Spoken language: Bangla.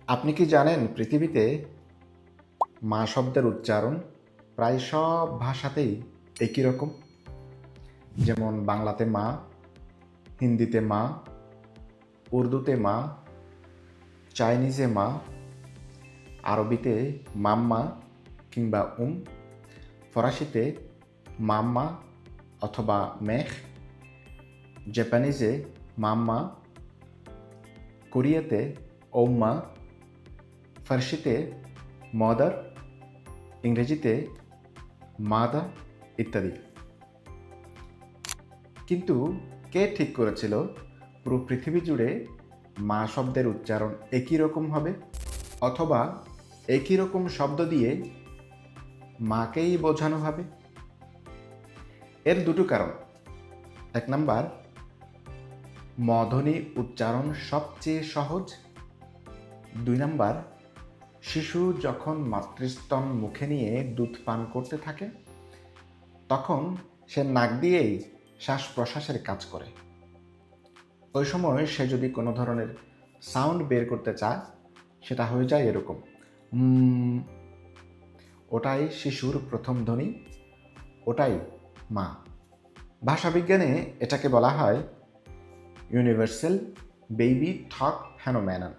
আপনি কি জানেন পৃথিবীতে মা শব্দের উচ্চারণ প্রায় সব ভাষাতেই একই রকম? যেমন বাংলাতে মা, হিন্দিতে মা, উর্দুতে মা, চাইনিজে মা, আরবিতে মাম্মা কিংবা ফরাসিতে মাম্মা অথবা মেখ, জাপানিজে মাম্মা, কোরিয়াতে ওম্মা, ফার্সিতে মাদার, ইংরেজিতে মাদা ইত্যাদি। কিন্তু কে ঠিক করেছিল পুরো পৃথিবী জুড়ে মা শব্দের উচ্চারণ একই রকম হবে, অথবা একই রকম শব্দ দিয়ে মাকেই বোঝানো হবে? এর দুটো কারণ। 1 নাম্বার, মধ্বনি উচ্চারণ সবচেয়ে সহজ। 2 নাম্বার, শিশু যখন মাতৃস্তন মুখে নিয়ে দুধ পান করতে থাকে তখন সে নাক দিয়েই শ্বাস প্রশ্বাসের কাজ করে। ওই সময় সে যদি কোনো ধরনের সাউন্ড বের করতে চায় সেটা হয়ে যায় এরকম, ওটাই শিশুর প্রথম ধ্বনি, ওটাই মা। ভাষাবিজ্ঞানে এটাকে বলা হয় ইউনিভার্সাল বেবি টক ফেনোমেনন।